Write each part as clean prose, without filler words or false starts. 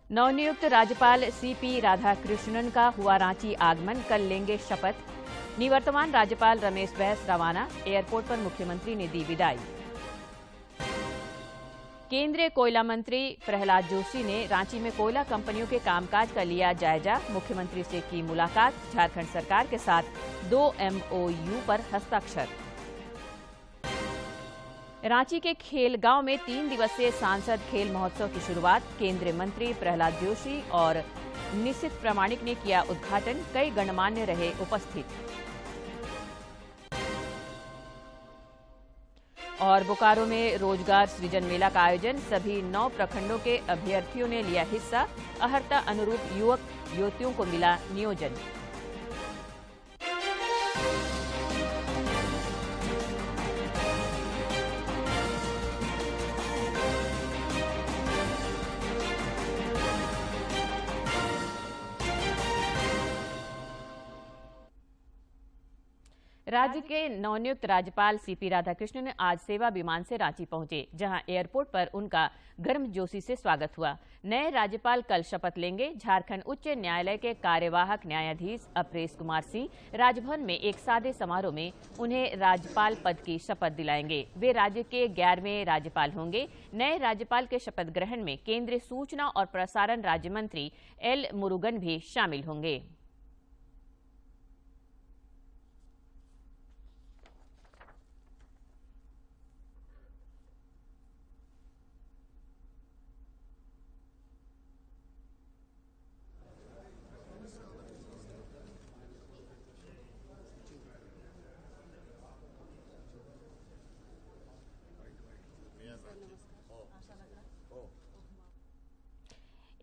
नवनियुक्त राज्यपाल सीपी राधाकृष्णन का हुआ रांची आगमन, कल लेंगे शपथ। निवर्तमान राज्यपाल रमेश बैस रवाना, एयरपोर्ट पर मुख्यमंत्री ने दी विदाई। केंद्रीय कोयला मंत्री प्रहलाद जोशी ने रांची में कोयला कंपनियों के कामकाज का लिया जायजा, मुख्यमंत्री से की मुलाकात। झारखंड सरकार के साथ 2 MOU पर हस्ताक्षर। रांची के खेलगांव में 3 दिवसीय सांसद खेल महोत्सव की शुरुआत, केंद्रीय मंत्री प्रहलाद जोशी और निशित प्रामाणिक ने किया उद्घाटन, कई गणमान्य रहे उपस्थित। और बोकारो में रोजगार सृजन मेला का आयोजन, सभी 9 प्रखंडों के अभ्यर्थियों ने लिया हिस्सा, अर्हता अनुरूप युवक युवतियों को मिला नियोजन। राज्य के नवनियुक्त राज्यपाल सीपी राधाकृष्णन आज सेवा विमान से रांची पहुंचे, जहां एयरपोर्ट पर उनका गर्मजोशी से स्वागत हुआ। नए राज्यपाल कल शपथ लेंगे। झारखंड उच्च न्यायालय के कार्यवाहक न्यायाधीश अपरेश कुमार सिंह राजभवन में एक सादे समारोह में उन्हें राज्यपाल पद की शपथ दिलाएंगे। वे राज्य के 11वें राज्यपाल होंगे। नए राज्यपाल के शपथ ग्रहण में केंद्रीय सूचना और प्रसारण राज्य मंत्री एल मुरुगन भी शामिल होंगे।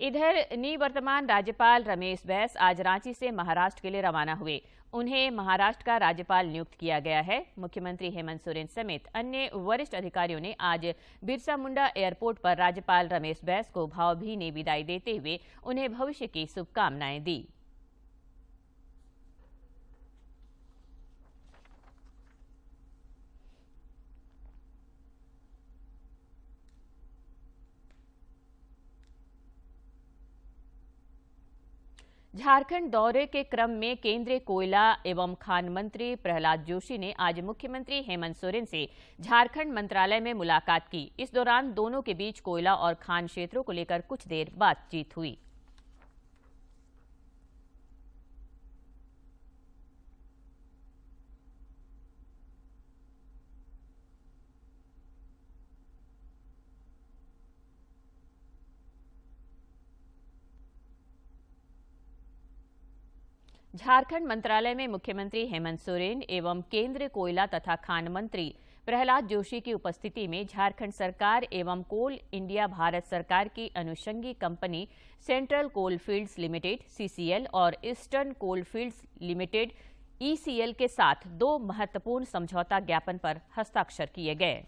इधर निवर्तमान राज्यपाल रमेश बैस आज रांची से महाराष्ट्र के लिए रवाना हुए। उन्हें महाराष्ट्र का राज्यपाल नियुक्त किया गया है। मुख्यमंत्री हेमंत सोरेन समेत अन्य वरिष्ठ अधिकारियों ने आज बिरसा मुंडा एयरपोर्ट पर राज्यपाल रमेश बैस को भावभीनी विदाई देते हुए उन्हें भविष्य की शुभकामनाएं दी। झारखंड दौरे के क्रम में केंद्रीय कोयला एवं खान मंत्री प्रहलाद जोशी ने आज मुख्यमंत्री हेमंत सोरेन से झारखंड मंत्रालय में मुलाकात की। इस दौरान दोनों के बीच कोयला और खान क्षेत्रों को लेकर कुछ देर बातचीत हुई। झारखंड मंत्रालय में मुख्यमंत्री हेमंत सोरेन एवं केंद्रीय कोयला तथा खान मंत्री प्रहलाद जोशी की उपस्थिति में झारखंड सरकार एवं कोल इंडिया भारत सरकार की अनुषंगी company central coalfields limited (CCL) और ईस्टर्न कोलफील्ड्स लिमिटेड (ECL) के साथ 2 महत्वपूर्ण समझौता ज्ञापन पर हस्ताक्षर किए गए।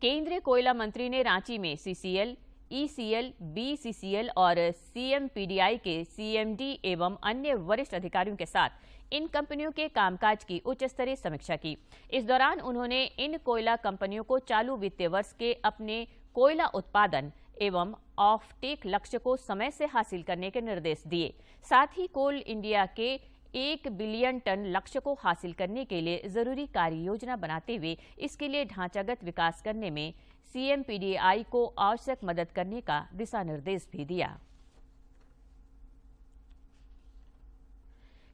केंद्रीय कोयला मंत्री ने रांची में CCL, ECL, BCCL और CMPDI के CMD एवं अन्य वरिष्ठ अधिकारियों के साथ इन कंपनियों के कामकाज की उच्च स्तरीय समीक्षा की। इस दौरान उन्होंने इन कोयला कंपनियों को चालू वित्तीय वर्ष के अपने कोयला उत्पादन एवं ऑफ टेक लक्ष्य को समय से हासिल करने के निर्देश दिए। साथ ही कोल इंडिया के 1 बिलियन टन लक्ष्य को हासिल करने के लिए जरूरी कार्य योजना बनाते हुए इसके लिए ढांचागत विकास करने में CMPDI को आवश्यक मदद करने का दिशा निर्देश भी दिया।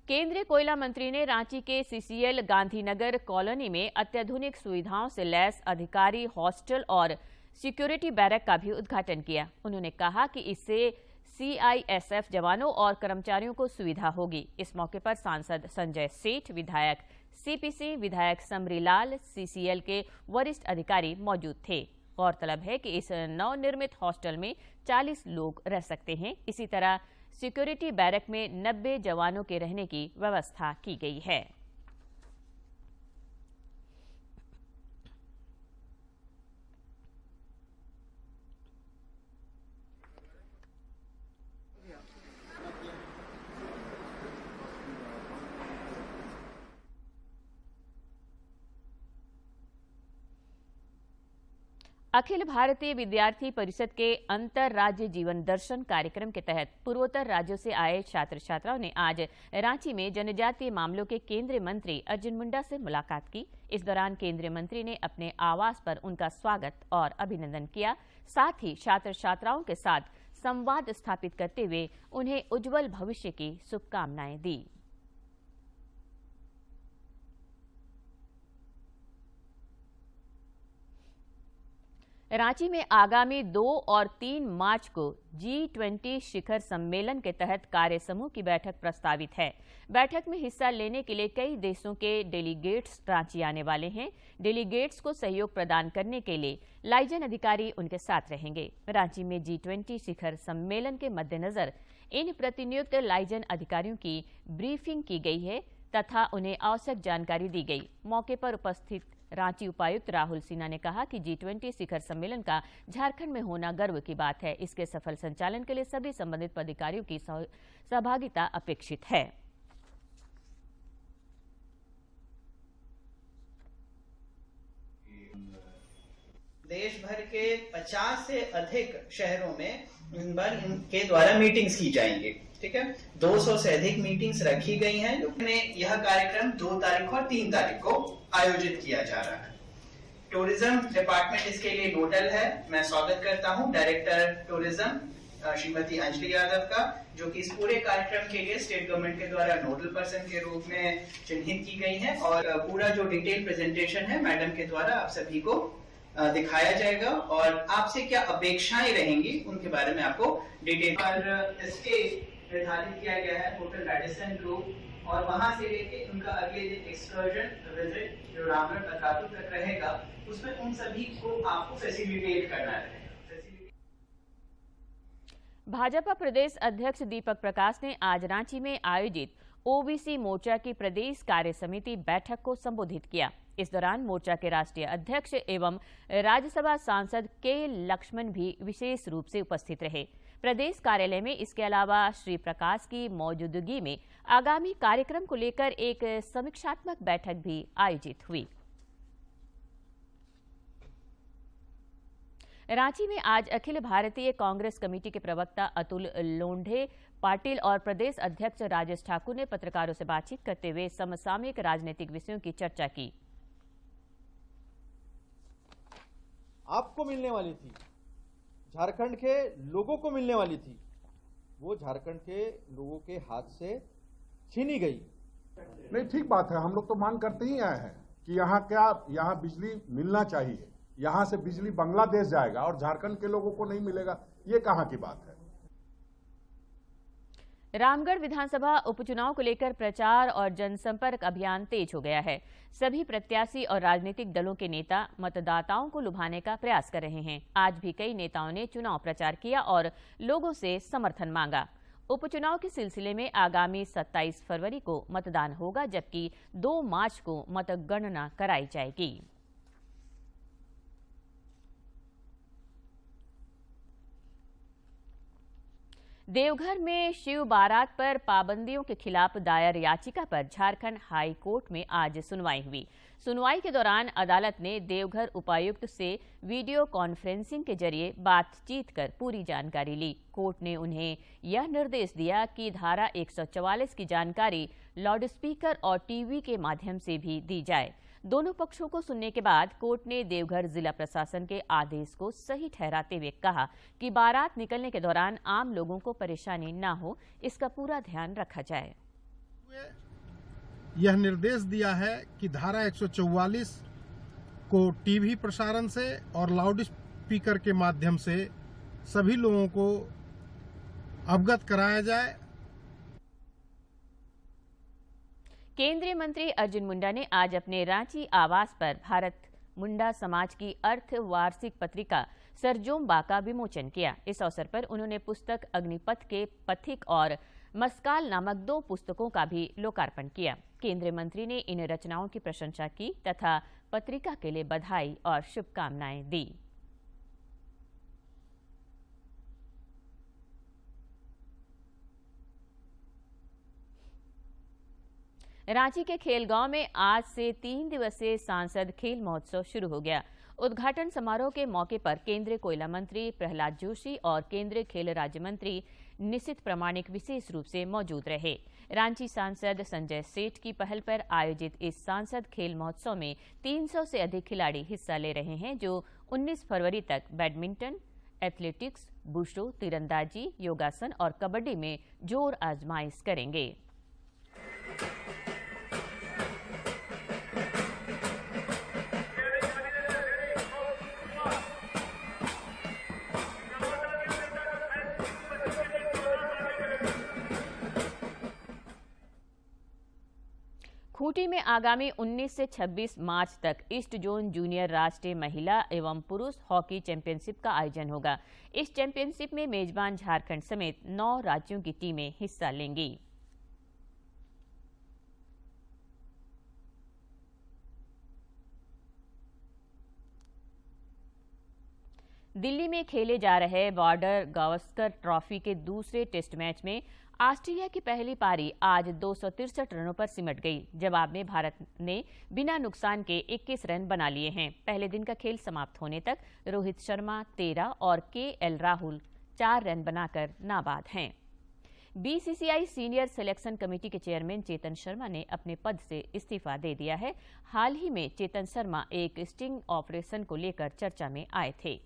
केंद्रीय कोयला मंत्री ने रांची के CCL गांधीनगर कॉलोनी में अत्याधुनिक सुविधाओं से लैस अधिकारी हॉस्टल और सिक्योरिटी बैरक का भी उद्घाटन किया। उन्होंने कहा कि इससे CISF जवानों और कर्मचारियों को सुविधा होगी। इस मौके पर सांसद संजय सेठ, विधायक CP सिंह, विधायक समरीलाल, CCL के वरिष्ठ अधिकारी मौजूद थे। गौरतलब है कि इस नवनिर्मित हॉस्टल में 40 लोग रह सकते हैं। इसी तरह सिक्योरिटी बैरक में 90 जवानों के रहने की व्यवस्था की गई है। अखिल भारतीय विद्यार्थी परिषद के अंतर राज्य जीवन दर्शन कार्यक्रम के तहत पूर्वोत्तर राज्यों से आए छात्र छात्राओं ने आज रांची में जनजातीय मामलों के केंद्रीय मंत्री अर्जुन मुंडा से मुलाकात की। इस दौरान केंद्रीय मंत्री ने अपने आवास पर उनका स्वागत और अभिनंदन किया। साथ ही छात्र छात्राओं के साथ संवाद स्थापित करते हुए उन्हें उज्जवल भविष्य की शुभकामनाएं दी। रांची में आगामी 2 और 3 मार्च को G20 शिखर सम्मेलन के तहत कार्य समूह की बैठक प्रस्तावित है। बैठक में हिस्सा लेने के लिए कई देशों के डेलीगेट्स रांची आने वाले हैं। डेलीगेट्स को सहयोग प्रदान करने के लिए लाइजन अधिकारी उनके साथ रहेंगे। रांची में G20 शिखर सम्मेलन के मद्देनजर इन प्रतिनियुक्त लाइजन अधिकारियों की ब्रीफिंग की गई है तथा उन्हें आवश्यक जानकारी दी गई। मौके पर उपस्थित रांची उपायुक्त राहुल सिन्हा ने कहा कि G20 शिखर सम्मेलन का झारखंड में होना गर्व की बात है। इसके सफल संचालन के लिए सभी संबंधित अधिकारियों की सहभागिता अपेक्षित है। देश भर के 50 से अधिक शहरों में इन बार इनके द्वारा मीटिंग्स की जाएंगी। ठीक है, 200 से अधिक मीटिंग्स रखी गई हैं। यह कार्यक्रम 2 तारीख और 3 तारीख को आयोजित किया जा रहा है। टूरिज्म डिपार्टमेंट इसके लिए नोडल है। मैं स्वागत करता हूं डायरेक्टर टूरिज्म श्रीमती अंजलि यादव का, जो कि इस पूरे कार्यक्रम के लिए स्टेट गवर्नमेंट के द्वारा नोडल पर्सन के रूप में चिन्हित की गई है। और पूरा जो डिटेल प्रेजेंटेशन है मैडम के द्वारा आप सभी को दिखाया जाएगा और आपसे क्या अपेक्षाएं रहेंगी उनके बारे में आपको डिटेल पर इसके निर्धारित किया गया है। होटल रेडिसन ग्रुप और वहां से लेके उनका अगले दिन एक्सकर्जन विजिट जो रामगढ़ पतातू तक रहेगा, उसमें उन सभी को आपको फैसिलिटेट करना है। भाजपा प्रदेश अध्यक्ष दीपक प्रकाश ने आज रांची में आयोजित ओबीसी मोर्चा की प्रदेश कार्य समिति बैठक को संबोधित किया। इस दौरान मोर्चा के राष्ट्रीय अध्यक्ष एवं राज्यसभा सांसद के लक्ष्मण भी विशेष रूप से उपस्थित रहे। प्रदेश कार्यालय में इसके अलावा श्री प्रकाश की मौजूदगी में आगामी कार्यक्रम को लेकर एक समीक्षात्मक बैठक भी आयोजित हुई। रांची में आज अखिल भारतीय कांग्रेस कमेटी के प्रवक्ता अतुल लोंढे पाटिल और प्रदेश अध्यक्ष राजेश ठाकुर ने पत्रकारों से बातचीत करते हुए समसामयिक राजनीतिक विषयों की चर्चा की। आपको मिलने वाली थी, झारखंड के लोगों को मिलने वाली थी, वो झारखंड के लोगों के हाथ से छीनी गई। नहीं, ठीक बात है। हम लोग तो मांग करते ही आए हैं कि यहाँ बिजली मिलना चाहिए। यहाँ से बिजली बांग्लादेश जाएगा और झारखंड के लोगों को नहीं मिलेगा, ये कहाँ की बात है। रामगढ़ विधानसभा उपचुनाव को लेकर प्रचार और जनसंपर्क अभियान तेज हो गया है। सभी प्रत्याशी और राजनीतिक दलों के नेता मतदाताओं को लुभाने का प्रयास कर रहे हैं। आज भी कई नेताओं ने चुनाव प्रचार किया और लोगों से समर्थन मांगा। उपचुनाव के सिलसिले में आगामी 27 फरवरी को मतदान होगा, जबकि 2 मार्च को मतगणना कराई जाएगी। देवघर में शिव बारात पर पाबंदियों के खिलाफ दायर याचिका पर झारखंड हाई कोर्ट में आज सुनवाई हुई। सुनवाई के दौरान अदालत ने देवघर उपायुक्त से वीडियो कॉन्फ्रेंसिंग के जरिए बातचीत कर पूरी जानकारी ली। कोर्ट ने उन्हें यह निर्देश दिया कि धारा 144 की जानकारी लाउडस्पीकर और टीवी के माध्यम से भी दी जाए। दोनों पक्षों को सुनने के बाद कोर्ट ने देवघर जिला प्रशासन के आदेश को सही ठहराते हुए कहा कि बारात निकलने के दौरान आम लोगों को परेशानी न हो, इसका पूरा ध्यान रखा जाए। यह निर्देश दिया है कि धारा 144 को टीवी प्रसारण से और लाउड स्पीकर के माध्यम से सभी लोगों को अवगत कराया जाए। केंद्रीय मंत्री अर्जुन मुंडा ने आज अपने रांची आवास पर भारत मुंडा समाज की अर्थ वार्षिक पत्रिका सरजोम्बा का विमोचन किया। इस अवसर पर उन्होंने पुस्तक अग्निपथ के पथिक और मस्काल नामक 2 पुस्तकों का भी लोकार्पण किया। केंद्रीय मंत्री ने इन रचनाओं की प्रशंसा की तथा पत्रिका के लिए बधाई और शुभकामनाएं दी। रांची के खेलगांव में आज से 3 दिवसीय सांसद खेल महोत्सव शुरू हो गया। उद्घाटन समारोह के मौके पर केंद्रीय कोयला मंत्री प्रहलाद जोशी और केंद्रीय खेल राज्य मंत्री निशित प्रामाणिक विशेष रूप से मौजूद रहे। रांची सांसद संजय सेठ की पहल पर आयोजित इस सांसद खेल महोत्सव में 300 से अधिक खिलाड़ी हिस्सा ले रहे हैं, जो 19 फरवरी तक बैडमिंटन, एथलेटिक्स, बुशो, तीरंदाजी, योगासन और कबड्डी में जोर आजमाइश करेंगे। खूंटी में आगामी 19 से 26 मार्च तक ईस्ट जोन जूनियर राष्ट्रीय महिला एवं पुरुष हॉकी चैंपियनशिप का आयोजन होगा। इस चैंपियनशिप में मेजबान झारखंड समेत 9 राज्यों की टीमें हिस्सा लेंगी। दिल्ली में खेले जा रहे बॉर्डर गावस्कर ट्रॉफी के दूसरे टेस्ट मैच में ऑस्ट्रेलिया की पहली पारी आज 263 रनों पर सिमट गई। जवाब में भारत ने बिना नुकसान के 21 रन बना लिए हैं। पहले दिन का खेल समाप्त होने तक रोहित शर्मा 13 और केएल राहुल 4 रन बनाकर नाबाद हैं। बीसीसीआई सीनियर सिलेक्शन कमेटी के चेयरमैन चेतन शर्मा ने अपने पद से इस्तीफा दे दिया है। हाल ही में चेतन शर्मा एक स्टिंग ऑपरेशन को लेकर चर्चा में आए थे।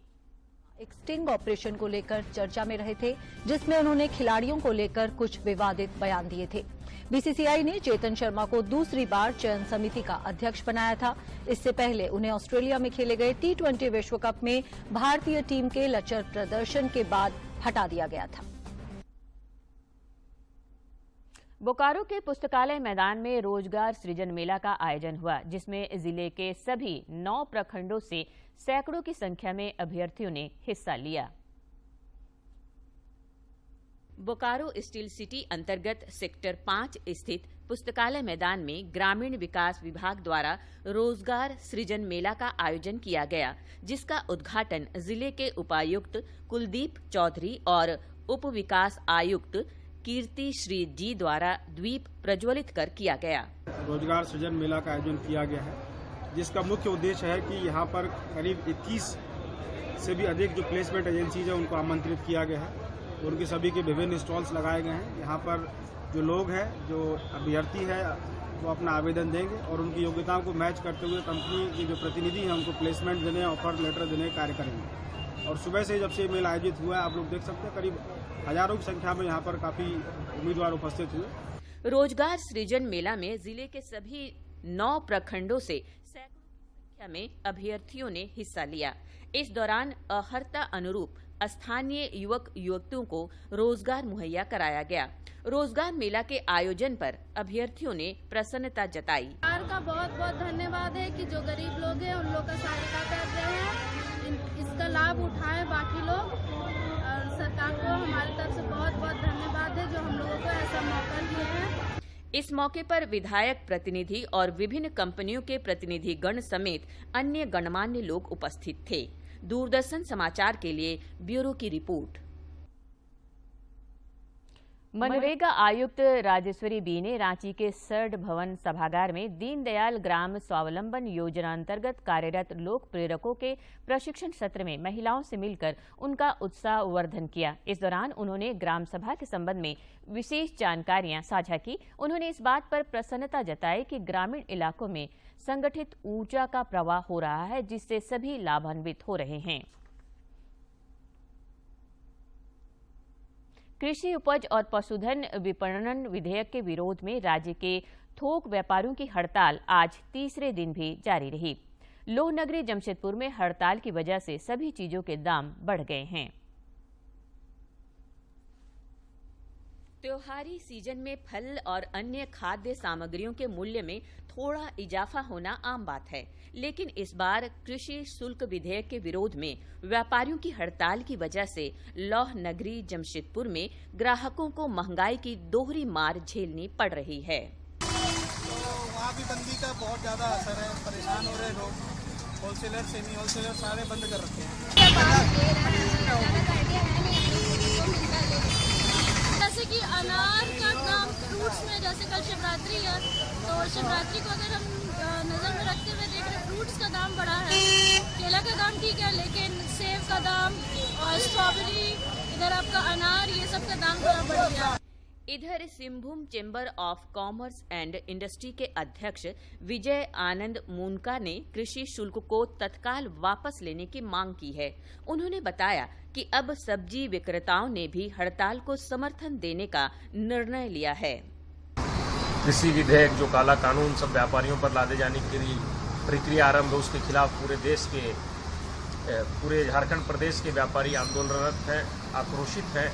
एक स्टिंग ऑपरेशन को लेकर चर्चा में रहे थे, जिसमें उन्होंने खिलाड़ियों को लेकर कुछ विवादित बयान दिए थे। बीसीसीआई ने चेतन शर्मा को दूसरी बार चयन समिति का अध्यक्ष बनाया था। इससे पहले उन्हें ऑस्ट्रेलिया में खेले गए T20 विश्व कप में भारतीय टीम के लचर प्रदर्शन के बाद हटा दिया गया था। बोकारो के पुस्तकालय मैदान में रोजगार सृजन मेला का आयोजन हुआ, जिसमें जिले के सभी 9 प्रखंडों से सैकड़ों की संख्या में अभ्यर्थियों ने हिस्सा लिया। बोकारो स्टील सिटी अंतर्गत सेक्टर 5 स्थित पुस्तकालय मैदान में ग्रामीण विकास विभाग द्वारा रोजगार सृजन मेला का आयोजन किया गया, जिसका उद्घाटन जिले के उपायुक्त कुलदीप चौधरी और उप विकास आयुक्त कीर्ति श्री जी द्वारा द्वीप प्रज्वलित कर किया गया। रोजगार सृजन मेला का आयोजन किया गया है, जिसका मुख्य उद्देश्य है कि यहाँ पर करीब 21 से भी अधिक जो प्लेसमेंट एजेंसीज है उनको आमंत्रित किया गया है। उनके सभी के विभिन्न स्टॉल्स लगाए गए हैं। यहाँ पर जो लोग हैं, जो अभ्यर्थी है, वो अपना आवेदन देंगे और उनकी योग्यताओं को मैच करते हुए कंपनी के जो प्रतिनिधि हैं उनको प्लेसमेंट देने, ऑफर लेटर देने का कार्य करेंगे। और सुबह से जब से मेला आयोजित हुआ है, आप लोग देख सकते हैं करीब हजारों की संख्या में यहाँ पर काफी उम्मीदवार उपस्थित हुए। रोजगार सृजन मेला में जिले के सभी 9 प्रखंडों से सैकड़ों की संख्या में अभ्यर्थियों ने हिस्सा लिया। इस दौरान अर्हता अनुरूप स्थानीय युवक युवतियों को रोजगार मुहैया कराया गया। रोजगार मेला के आयोजन पर अभ्यर्थियों ने प्रसन्नता जताई। सरकार का बहुत बहुत धन्यवाद है कि जो गरीब लोग हैं उन लोग का सहायता कर रहे हैं, इसका लाभ उठाएं बाकी लोग। और सरकार को हमारी तरफ से बहुत बहुत धन्यवाद है जो हम लोगों को ऐसा मौका दिए हैं। इस मौके पर विधायक प्रतिनिधि और विभिन्न कंपनियों के प्रतिनिधि गण समेत अन्य गणमान्य लोग उपस्थित थे। दूरदर्शन समाचार के लिए ब्यूरो की रिपोर्ट। मनरेगा आयुक्त राजेश्वरी बी ने रांची के सर्ड भवन सभागार में दीनदयाल ग्राम स्वावलंबन योजना अंतर्गत कार्यरत लोक प्रेरकों के प्रशिक्षण सत्र में महिलाओं से मिलकर उनका उत्साहवर्धन किया। इस दौरान उन्होंने ग्राम सभा के संबंध में विशेष जानकारियां साझा की। उन्होंने इस बात पर प्रसन्नता जताई कि ग्रामीण इलाकों में संगठित ऊर्जा का प्रवाह हो रहा है, जिससे सभी लाभान्वित हो रहे हैं। कृषि उपज और पशुधन विपणन विधेयक के विरोध में राज्य के थोक व्यापारियों की हड़ताल आज तीसरे दिन भी जारी रही। लोहनगरी जमशेदपुर में हड़ताल की वजह से सभी चीजों के दाम बढ़ गए हैं। त्योहारी सीजन में फल और अन्य खाद्य सामग्रियों के मूल्य में थोड़ा इजाफा होना आम बात है, लेकिन इस बार कृषि शुल्क विधेयक के विरोध में व्यापारियों की हड़ताल की वजह से लौह नगरी जमशेदपुर में ग्राहकों को महंगाई की दोहरी मार झेलनी पड़ रही है। तो वहाँ भी बंदी का बहुत ज्यादा असर है, परेशान हो रहे लोग। होलसेलर, सेमी होलसेलर सारे बंद कर रखे हैं। जैसे कि अनार का दाम फ्रूट्स में, जैसे कल शिवरात्रि है तो शिवरात्रि को अगर हम नज़र में रखते हुए देख रहे, फ्रूट्स का दाम बढ़ा है, केला का दाम ठीक है, लेकिन सेब का दाम और स्ट्रॉबेरी, इधर आपका अनार, ये सब का दाम थोड़ा बढ़ गया। इधर Singhbhum chamber of commerce and industry के अध्यक्ष विजय आनंद मुनका ने कृषि शुल्क को तत्काल वापस लेने की मांग की है। उन्होंने बताया कि अब सब्जी विक्रेताओं ने भी हड़ताल को समर्थन देने का निर्णय लिया है। कृषि विधेयक जो काला कानून सब व्यापारियों पर लादे जाने की प्रक्रिया आरंभ है, उसके खिलाफ पूरे झारखंड प्रदेश के व्यापारी आंदोलनरत हैं, आक्रोशित हैं।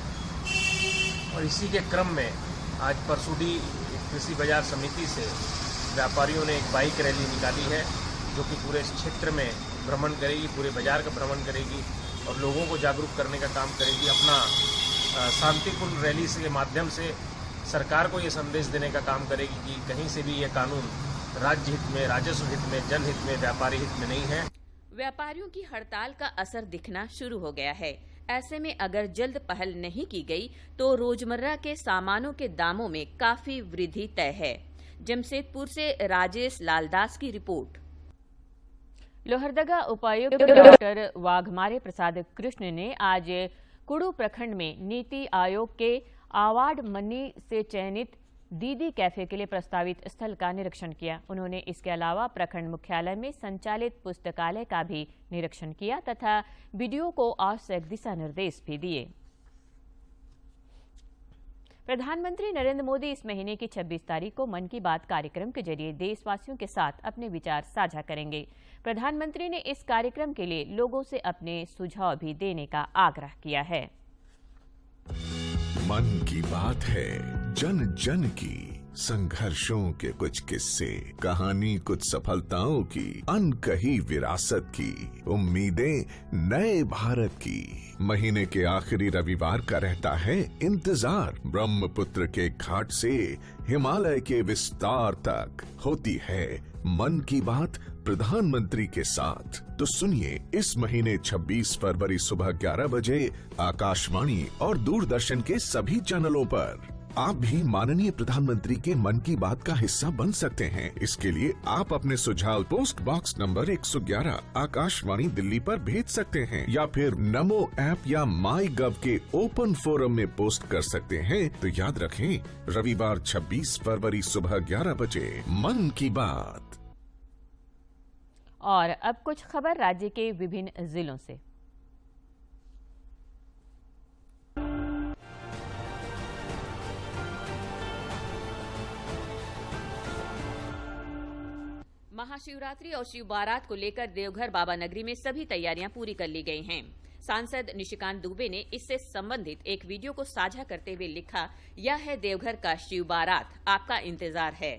और इसी के क्रम में आज परसुडी कृषि बाजार समिति से व्यापारियों ने एक बाइक रैली निकाली है, जो कि पूरे क्षेत्र में भ्रमण करेगी, पूरे बाजार का भ्रमण करेगी और लोगों को जागरूक करने का काम करेगी। अपना शांतिपूर्ण रैली के माध्यम से सरकार को ये संदेश देने का काम करेगी कि कहीं से भी ये कानून राज्य हित में, राजस्व हित में, जनहित में, व्यापारी हित में नहीं है। व्यापारियों की हड़ताल का असर दिखना शुरू हो गया है। ऐसे में अगर जल्द पहल नहीं की गई तो रोजमर्रा के सामानों के दामों में काफी वृद्धि तय है। जमशेदपुर से राजेश लालदास की रिपोर्ट। लोहरदगा उपायुक्त डॉक्टर वाघमारे प्रसाद कृष्ण ने आज कुड़ू प्रखंड में नीति आयोग के अवार्ड मनी से चयनित दीदी कैफे के लिए प्रस्तावित स्थल का निरीक्षण किया। उन्होंने इसके अलावा प्रखंड मुख्यालय में संचालित पुस्तकालय का भी निरीक्षण किया तथा बीडीओ को आवश्यक दिशा निर्देश भी दिए। प्रधानमंत्री नरेंद्र मोदी इस महीने की 26 तारीख को मन की बात कार्यक्रम के जरिए देशवासियों के साथ अपने विचार साझा करेंगे। प्रधानमंत्री ने इस कार्यक्रम के लिए लोगों से अपने सुझाव भी देने का आग्रह किया है। मन की बात है जन जन की, संघर्षों के कुछ किस्से, कहानी कुछ सफलताओं की, अनकही विरासत की, उम्मीदें नए भारत की। महीने के आखिरी रविवार का रहता है इंतजार। ब्रह्मपुत्र के घाट से हिमालय के विस्तार तक होती है मन की बात प्रधानमंत्री के साथ। तो सुनिए इस महीने 26 फरवरी सुबह 11 बजे आकाशवाणी और दूरदर्शन के सभी चैनलों पर। आप भी माननीय प्रधानमंत्री के मन की बात का हिस्सा बन सकते हैं। इसके लिए आप अपने सुझाव post box number 111 Akashvani Delhi पर भेज सकते हैं या फिर नमो ऐप या माई गव के ओपन फोरम में पोस्ट कर सकते हैं। तो याद रखें, रविवार 26 फरवरी सुबह 11 बजे मन की बात। और अब कुछ खबर राज्य के विभिन्न जिलों से। महाशिवरात्रि और शिव बारात को लेकर देवघर बाबा नगरी में सभी तैयारियां पूरी कर ली गई हैं। सांसद निशिकांत दुबे ने इससे संबंधित एक वीडियो को साझा करते हुए लिखा, यह है देवघर का शिव बारात, आपका इंतजार है।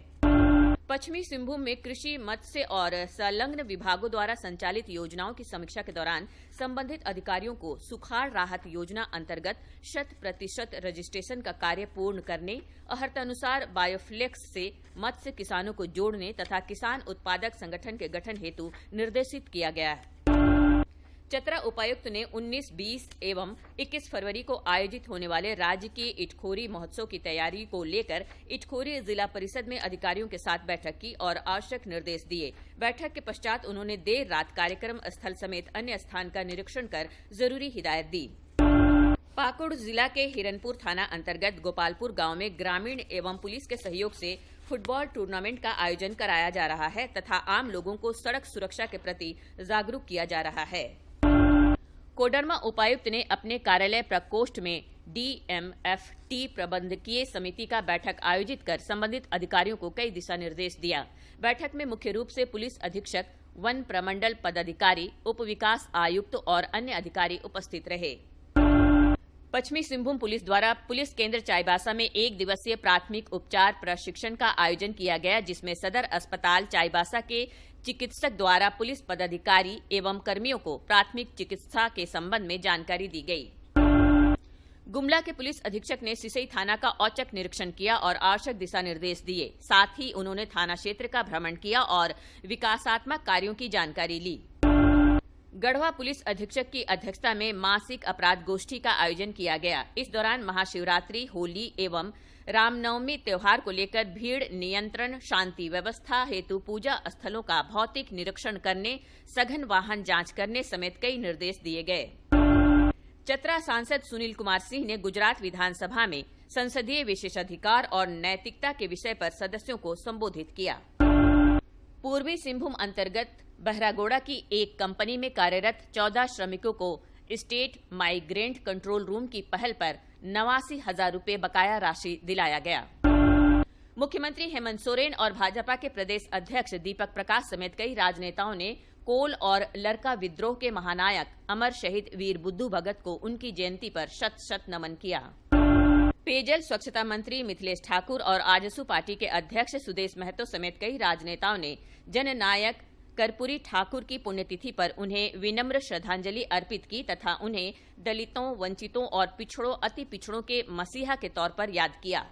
पश्चिमी सिंहभूम में कृषि, मत्स्य और संलग्न विभागों द्वारा संचालित योजनाओं की समीक्षा के दौरान संबंधित अधिकारियों को सुखाड़ राहत योजना अंतर्गत 100% रजिस्ट्रेशन का कार्य पूर्ण करने, अर्हतानुसार बायोफ्लेक्स से मत्स्य किसानों को जोड़ने तथा किसान उत्पादक संगठन के गठन हेतु निर्देशित किया गया है। चतरा उपायुक्त ने 19, 20 एवं 21 फरवरी को आयोजित होने वाले राज्य की इटखोरी महोत्सव की तैयारी को लेकर इटखोरी जिला परिषद में अधिकारियों के साथ बैठक की और आवश्यक निर्देश दिए। बैठक के पश्चात उन्होंने देर रात कार्यक्रम स्थल समेत अन्य स्थान का निरीक्षण कर जरूरी हिदायत दी। पाकुड़ जिला के हिरनपुर थाना अंतर्गत गोपालपुर गांव में ग्रामीण एवं पुलिस के सहयोग से फुटबॉल टूर्नामेंट का आयोजन कराया जा रहा है तथा आम लोगों को सड़क सुरक्षा के प्रति जागरूक किया जा रहा है। कोडरमा उपायुक्त ने अपने कार्यालय प्रकोष्ठ में DMFT प्रबंधकीय समिति का बैठक आयोजित कर संबंधित अधिकारियों को कई दिशा निर्देश दिया। बैठक में मुख्य रूप से पुलिस अधीक्षक, वन प्रमंडल पदाधिकारी, उप विकास आयुक्त और अन्य अधिकारी उपस्थित रहे। पश्चिमी सिंहभूम पुलिस द्वारा पुलिस केंद्र चाईबासा में 1 दिवसीय प्राथमिक उपचार प्रशिक्षण का आयोजन किया गया, जिसमें सदर अस्पताल चाईबासा के चिकित्सक द्वारा पुलिस पदाधिकारी एवं कर्मियों को प्राथमिक चिकित्सा के संबंध में जानकारी दी गई। गुमला के पुलिस अधीक्षक ने सिसई थाना का औचक निरीक्षण किया और आवश्यक दिशा निर्देश दिए। साथ ही उन्होंने थाना क्षेत्र का भ्रमण किया और विकासात्मक कार्यों की जानकारी ली। गढ़वा पुलिस अधीक्षक की अध्यक्षता में मासिक अपराध गोष्ठी का आयोजन किया गया। इस दौरान महाशिवरात्रि, होली एवं रामनवमी त्योहार को लेकर भीड़ नियंत्रण, शांति व्यवस्था हेतु पूजा स्थलों का भौतिक निरीक्षण करने, सघन वाहन जांच करने समेत कई निर्देश दिए गए। चतरा सांसद सुनील कुमार सिंह ने गुजरात विधानसभा में संसदीय विशेषाधिकार और नैतिकता के विषय पर सदस्यों को संबोधित किया। पूर्वी सिंहभूम अंतर्गत बहरागोड़ा की एक कंपनी में कार्यरत 14 श्रमिकों को स्टेट माइग्रेंट कंट्रोल रूम की पहल पर 89,000 रुपये बकाया राशि दिलाया गया। मुख्यमंत्री हेमंत सोरेन और भाजपा के प्रदेश अध्यक्ष दीपक प्रकाश समेत कई राजनेताओं ने कोल और लरका विद्रोह के महानायक अमर शहीद वीर बुद्धू भगत को उनकी जयंती पर शत शत नमन किया। पेयजल स्वच्छता मंत्री मिथिलेश ठाकुर और आजसू पार्टी के अध्यक्ष सुदेश महतो समेत कई राजनेताओं ने जननायक कर्पूरी ठाकुर की पुण्यतिथि पर उन्हें विनम्र श्रद्धांजलि अर्पित की तथा उन्हें दलितों, वंचितों और पिछड़ों, अति पिछड़ों के मसीहा के तौर पर याद किया।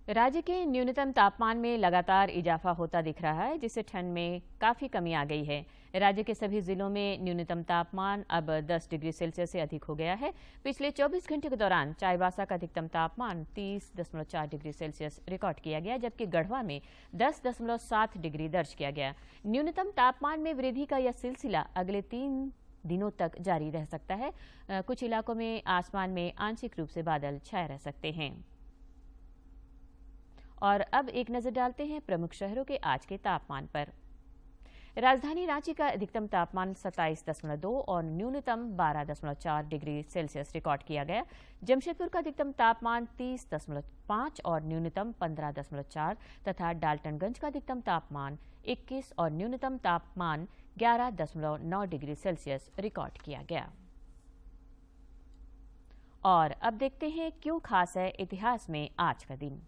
राज्य के न्यूनतम तापमान में लगातार इजाफा होता दिख रहा है, जिससे ठंड में काफी कमी आ गई है। राज्य के सभी जिलों में न्यूनतम तापमान अब 10 डिग्री सेल्सियस से अधिक हो गया है। पिछले 24 घंटे के दौरान चाईबासा का अधिकतम तापमान 30.4 डिग्री सेल्सियस रिकॉर्ड किया गया, जबकि गढ़वा में 10.7 डिग्री दर्ज किया गया। न्यूनतम तापमान में वृद्धि का यह सिलसिला अगले 3 दिनों तक जारी रह सकता है। कुछ इलाकों में आसमान में आंशिक रूप से बादल छाए रह सकते हैं। और अब एक नजर डालते हैं प्रमुख शहरों के आज के तापमान पर। राजधानी रांची का अधिकतम तापमान 27.2 और न्यूनतम 12.4 डिग्री सेल्सियस रिकॉर्ड किया गया। जमशेदपुर का अधिकतम तापमान 30.5 और न्यूनतम 15.4 तथा डाल्टनगंज का अधिकतम तापमान 21 और न्यूनतम तापमान 11.9 डिग्री सेल्सियस रिकॉर्ड किया गया। और अब देखते हैं क्यों खास है इतिहास में आज का दिन।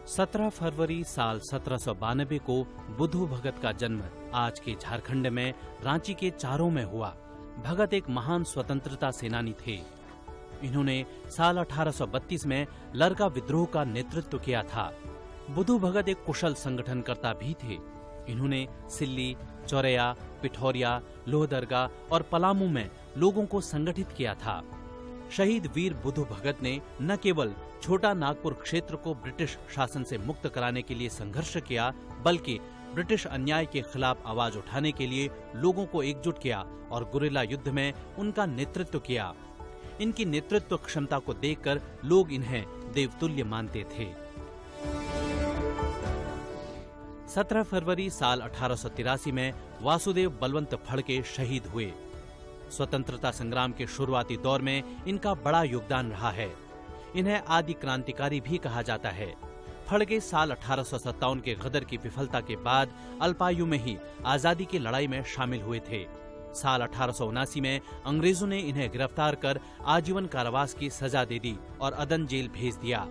17 फरवरी साल 1792 को बुद्धू भगत का जन्म आज के झारखंड में रांची के चारों में हुआ। भगत एक महान स्वतंत्रता सेनानी थे। इन्होंने साल 1832 में लरका विद्रोह का नेतृत्व किया था। बुद्धू भगत एक कुशल संगठनकर्ता भी थे। इन्होंने सिल्ली, चौरैया, पिठौरिया, लोहदरगा और पलामू में लोगों को संगठित किया था। शहीद वीर बुद्धू भगत ने न केवल छोटा नागपुर क्षेत्र को ब्रिटिश शासन से मुक्त कराने के लिए संघर्ष किया, बल्कि ब्रिटिश अन्याय के खिलाफ आवाज उठाने के लिए लोगों को एकजुट किया और गुरिल्ला युद्ध में उनका नेतृत्व किया। इनकी नेतृत्व क्षमता को देखकर लोग इन्हें देवतुल्य मानते थे। 17 फरवरी साल 1883 में वासुदेव बलवंत फड़के शहीद हुए। स्वतंत्रता संग्राम के शुरुआती दौर में इनका बड़ा योगदान रहा है। इन्हें आदि क्रांतिकारी भी कहा जाता है। फड़के साल 1857 के गदर की विफलता के बाद अल्पायु में ही आजादी की लड़ाई में शामिल हुए थे। साल 1879 में अंग्रेजों ने इन्हें गिरफ्तार कर आजीवन कारावास की सजा दे दी और अदन जेल भेज दिया,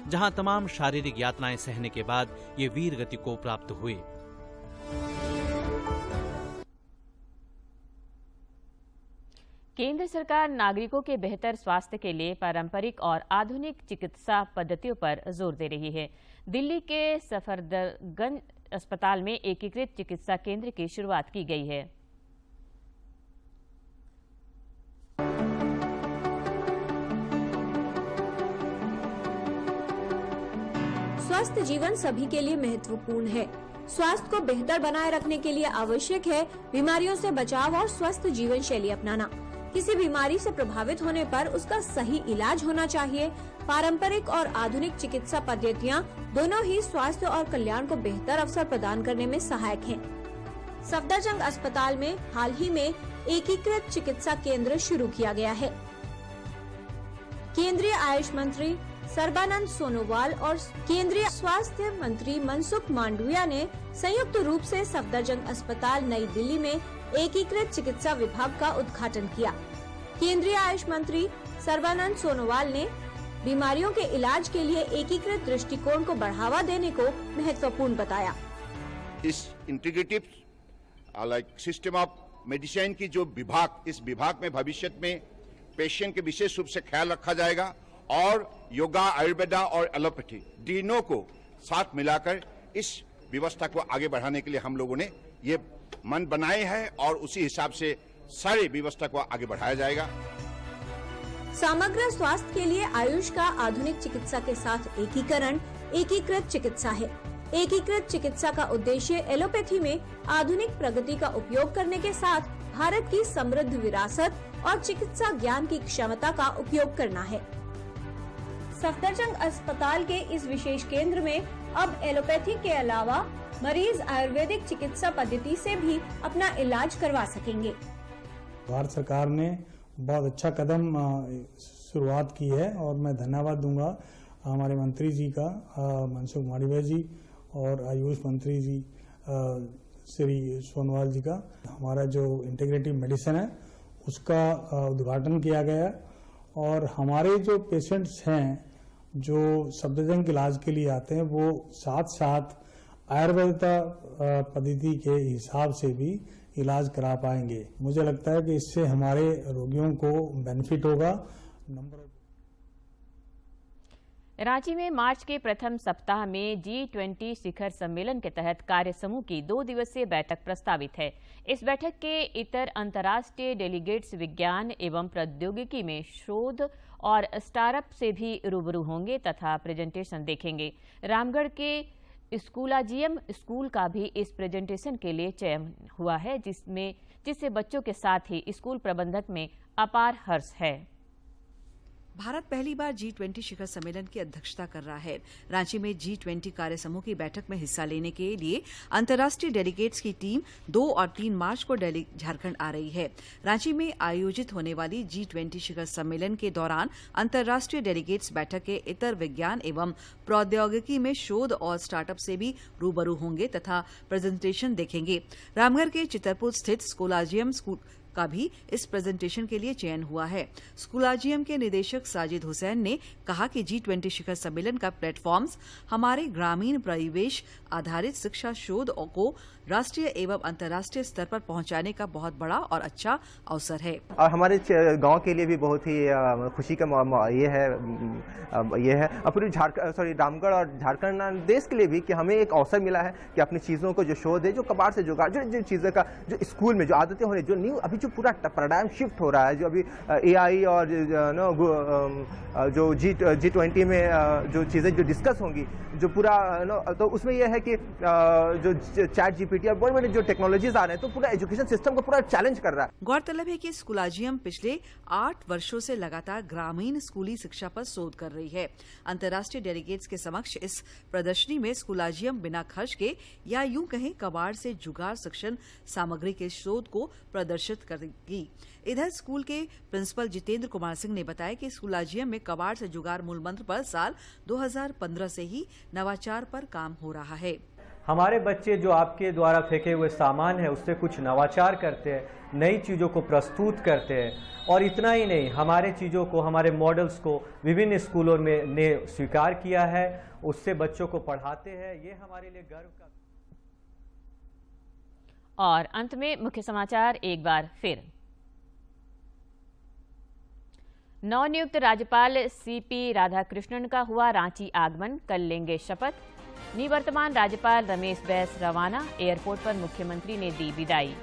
जहां तमाम शारीरिक यातनाएं सहने के बाद ये वीर गति को प्राप्त हुए। केंद्र सरकार नागरिकों के बेहतर स्वास्थ्य के लिए पारंपरिक और आधुनिक चिकित्सा पद्धतियों पर जोर दे रही है। दिल्ली के सफदरजंग अस्पताल में एकीकृत चिकित्सा केंद्र की शुरुआत की गई है। स्वस्थ जीवन सभी के लिए महत्वपूर्ण है। स्वास्थ्य को बेहतर बनाए रखने के लिए आवश्यक है बीमारियों से बचाव और स्वस्थ जीवन शैली अपनाना। किसी बीमारी से प्रभावित होने पर उसका सही इलाज होना चाहिए। पारंपरिक और आधुनिक चिकित्सा पद्धतियां दोनों ही स्वास्थ्य और कल्याण को बेहतर अवसर प्रदान करने में सहायक हैं। सफदरजंग अस्पताल में हाल ही में एकीकृत चिकित्सा केंद्र शुरू किया गया है। केंद्रीय आयुष मंत्री सर्बानंद सोनोवाल और केंद्रीय स्वास्थ्य मंत्री मनसुख मांडविया ने संयुक्त रूप से सफदरजंग अस्पताल नई दिल्ली में एकीकृत चिकित्सा विभाग का उद्घाटन किया। केंद्रीय आयुष मंत्री सर्बानंद सोनोवाल ने बीमारियों के इलाज के लिए एकीकृत दृष्टिकोण को बढ़ावा देने को महत्वपूर्ण बताया। इस इंटीग्रेटिव सिस्टम ऑफ मेडिसिन की जो विभाग, इस विभाग में भविष्य में पेशेंट के विशेष रूप से ख्याल रखा जाएगा और योगा, आयुर्वेदा और एलोपैथी तीनों को साथ मिलाकर इस व्यवस्था को आगे बढ़ाने के लिए हम लोगों ने ये मन बनाए हैं और उसी हिसाब से सारी व्यवस्था को आगे बढ़ाया जाएगा। समग्र स्वास्थ्य के लिए आयुष का आधुनिक चिकित्सा के साथ एकीकरण एकीकृत चिकित्सा है। एकीकृत चिकित्सा का उद्देश्य एलोपैथी में आधुनिक प्रगति का उपयोग करने के साथ भारत की समृद्ध विरासत और चिकित्सा ज्ञान की क्षमता का उपयोग करना है। सफदरजंग अस्पताल के इस विशेष केंद्र में अब एलोपैथी के अलावा मरीज आयुर्वेदिक चिकित्सा पद्धति से भी अपना इलाज करवा सकेंगे। भारत सरकार ने बहुत अच्छा कदम शुरुआत की है और मैं धन्यवाद दूंगा हमारे मंत्री जी का, मनसुख मांडविया जी, और आयुष मंत्री जी श्री सोनवाल जी का। हमारा जो इंटीग्रेटिव मेडिसिन है उसका उद्घाटन किया गया और हमारे जो पेशेंट्स हैं जो सफदरजंग के इलाज के लिए आते हैं वो साथ साथ आयुर्वेदिक पद्धति के हिसाब से भी इलाज करा पाएंगे। मुझे लगता है कि इससे हमारे रोगियों को बेनिफिट होगा। रांची में मार्च के प्रथम सप्ताह में G20 शिखर सम्मेलन के तहत कार्य समूह की 2 दिवसीय बैठक प्रस्तावित है। इस बैठक के इतर अंतर्राष्ट्रीय डेलीगेट्स विज्ञान एवं प्रौद्योगिकी में शोध और स्टार्टअप से भी रूबरू होंगे तथा प्रेजेंटेशन देखेंगे। रामगढ़ के स्कूलाजियम स्कूल का भी इस प्रेजेंटेशन के लिए चयन हुआ है, जिससे बच्चों के साथ ही स्कूल प्रबंधक में अपार हर्ष है। भारत पहली बार G20 शिखर सम्मेलन की अध्यक्षता कर रहा है। रांची में G20 कार्य समूह की बैठक में हिस्सा लेने के लिए अंतर्राष्ट्रीय डेलीगेट्स की टीम 2 और 3 मार्च को झारखंड आ रही है। रांची में आयोजित होने वाली G20 शिखर सम्मेलन के दौरान अंतर्राष्ट्रीय डेलीगेट्स बैठक के इतर विज्ञान एवं प्रौद्योगिकी में शोध और स्टार्टअप से भी रूबरू होंगे तथा प्रेजेंटेशन देखेंगे। रामगढ़ के चितरपुर स्थित स्कूलाजियम स्कूल का भी इस प्रेजेंटेशन के लिए चयन हुआ है। स्कूलाजियम के निदेशक साजिद हुसैन ने कहा कि G20 शिखर सम्मेलन का प्लेटफॉर्म्स हमारे ग्रामीण परिवेश आधारित शिक्षा शोध को राष्ट्रीय एवं अंतर्राष्ट्रीय स्तर पर पहुंचाने का बहुत बड़ा और अच्छा अवसर है और हमारे गांव के लिए भी बहुत ही खुशी का ये है और पूरी रामगढ़ और झारखंड देश के लिए भी कि हमें एक अवसर मिला है कि अपनी चीज़ों को जो शोध है, जो कबाड़ से जुगाड़, जो चीज़ें का जो स्कूल में जो आदतें हो रही, जो न्यू अभी जो पूरा पैराडाइम शिफ्ट हो रहा है, जो अभी AI और जो G20 में जो चीज़ें जो डिस्कस होंगी, जो पूरा तो उसमें यह है कि जो चैट GPT और बड़े बड़े जो टेक्नोलॉजीज आ रहे हैं तो पूरा एजुकेशन सिस्टम को पूरा चैलेंज कर रहा है। गौरतलब है कि स्कूलाजियम पिछले 8 वर्षों से लगातार ग्रामीण स्कूली शिक्षा पर शोध कर रही है। अंतर्राष्ट्रीय डेलीगेट्स के समक्ष इस प्रदर्शनी में स्कूलाजियम बिना खर्च के या यूं कहें कबाड़ से जुगाड़ शिक्षण सामग्री के शोध को प्रदर्शित करेगी। इधर स्कूल के प्रिंसिपल जितेंद्र कुमार सिंह ने बताया कि स्कूलाजियम में कबाड़ से जुगाड़ मूल मंत्र पर साल 2015 से ही नवाचार पर काम हो रहा है। हमारे बच्चे जो आपके द्वारा फेंके हुए सामान है उससे कुछ नवाचार करते हैं, नई चीज़ों को प्रस्तुत करते हैं और इतना ही नहीं, हमारे चीज़ों को, हमारे मॉडल्स को विभिन्न स्कूलों में ने स्वीकार किया है, उससे बच्चों को पढ़ाते हैं। ये हमारे लिए गर्व का। और अंत में मुख्य समाचार एक बार फिर। नवनियुक्त राज्यपाल CP राधाकृष्णन का हुआ रांची आगमन, कल लेंगे शपथ। निवर्तमान राज्यपाल रमेश बैस रवाना, एयरपोर्ट पर मुख्यमंत्री ने दी विदाई।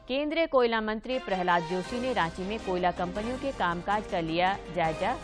केंद्रीय कोयला मंत्री प्रहलाद जोशी ने रांची में कोयला कंपनियों के कामकाज का लिया जायजा।